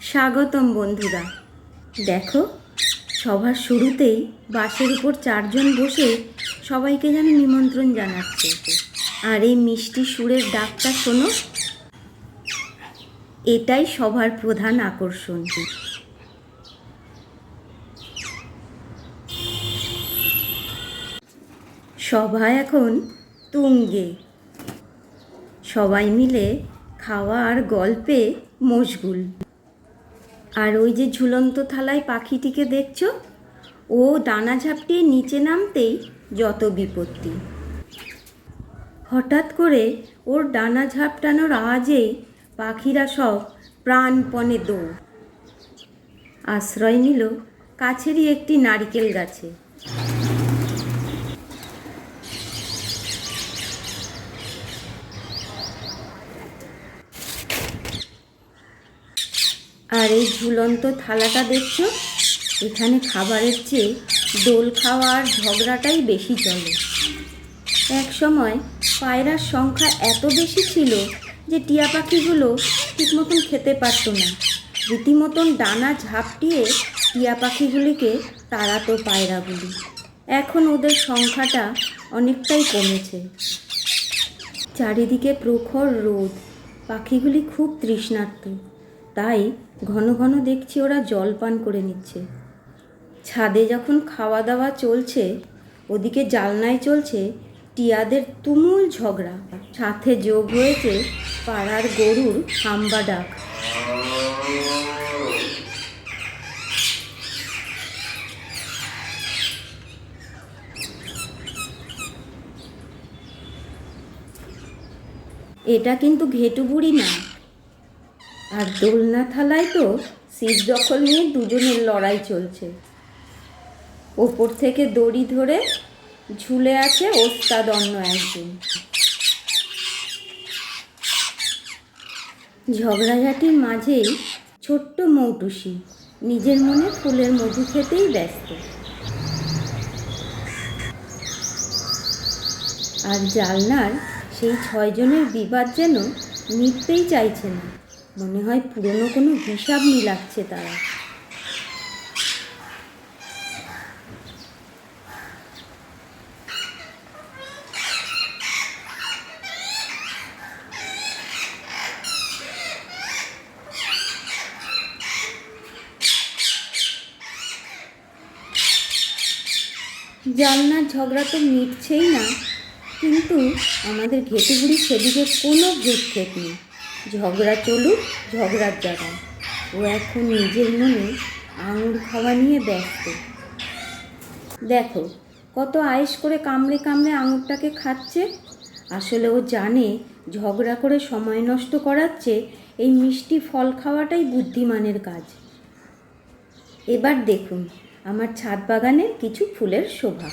স্বাগতম বন্ধুরা। দেখো, সভার শুরুতেই বাসের উপর 4 জন বসে সবাইকে যেন নিমন্ত্রণ জানাচ্ছে। আর এই মিষ্টি সুরের ডাকটা শোনো, এটাই সভার প্রধান আকর্ষণ। সভা এখন তুঙ্গে, সবাই মিলে খাওয়া আর গল্পে মশগুল। আর ওই যে ঝুলন্ত থালায় পাখিটিকে দেখছো, ও ডানা ঝাপটিয়ে নিচে নামতেই যত বিপত্তি। হঠাৎ করে ওর ডানা ঝাপটানোর আওয়াজেই পাখিরা সব প্রাণপণে দৌড়। আশ্রয় নিল কাছেরই একটি নারকেল গাছে। আর এই ঝুলন্ত থালাটা দেখছো, এখানে খাবারের চেয়ে দোল খাওয়া আর ঝগড়াটাই বেশি চলে। এক সময় পায়রার সংখ্যা এত বেশি ছিল যে টিয়া পাখিগুলো ঠিক মতন খেতে পারত না। রীতিমতন ডানা ঝাপটিয়ে টিয়া পাখিগুলিকে তাড়াতো পায়রাগুলি। এখন ওদের সংখ্যাটা অনেকটাই কমেছে। চারিদিকে প্রখর রোদ, পাখিগুলি খুব তৃষ্ণার্ত, তাই ঘন ঘন দেখছি ওরা জল পান করে নিচ্ছে। ছাদে যখন খাওয়া দাওয়া চলছে, ওদিকে জালনায় চলছে টিয়াদের তুমুল ঝগড়া। সাথে যোগ হয়েছে পাড়ার গরুর হাম্বা ডাক। এটা কিন্তু ঘেটু বুড়ি না। আর দোলনা থালায় তো সিট দখল নিয়ে দুজনের লড়াই চলছে। ওপর থেকে দড়ি ধরে ঝুলে আছে ওস্তাদ অন্য একজন। ঝগড়াঝাটির মাঝেই ছোট্ট মৌটুসি নিজের মনে ফুলের মধু খেতেই ব্যস্ত। আর জালনার সেই 6 জনের বিবাদ যেন মিটতেই চাইছে না। মনে হয় পুরনো কোনো হিসাব মিলাচ্ছে তারা। জালনার ঝগড়া তো মিটছেই না, কিন্তু আমাদের ঘেটুগুড়ি সেদিকে কোনো ভ্রুক্ষেপ নেই। ঝগড়া চলুক ঝগড়ার জায়গায়, ও এখন নিজের মনে আঙুর খাওয়া নিয়ে ব্যস্ত। দেখো কত আয়েশ করে কামড়ে কামড়ে আঙুরটাকে খাচ্ছে। আসলে ও জানে ঝগড়া করে সময় নষ্ট করার চেয়ে এই মিষ্টি ফল খাওয়াটাই বুদ্ধিমানের কাজ। এবার দেখুন আমার ছাদ বাগানের কিছু ফুলের শোভা।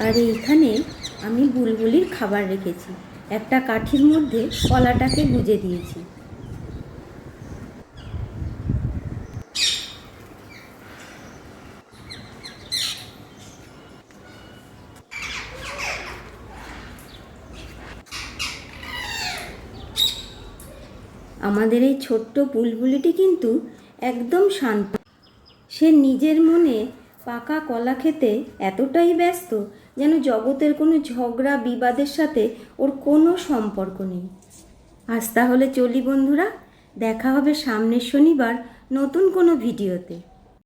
আর এইখানে আমি বুলবুলির খাবার রেখেছি। একটা কাঠির মধ্যে কলাটাকে গুজে দিয়েছি। আমাদের এই ছোট্ট বুলবুলিটি কিন্তু একদম শান্ত। সে নিজের মনে পাকা কলা খেতে এতটাই ব্যস্ত যেন জগতের কোনো ঝগড়া বিবাদের সাথে ওর কোনো সম্পর্ক নেই। আজ তাহলে চলি বন্ধুরা, দেখা হবে সামনের শনিবার নতুন কোনো ভিডিওতে।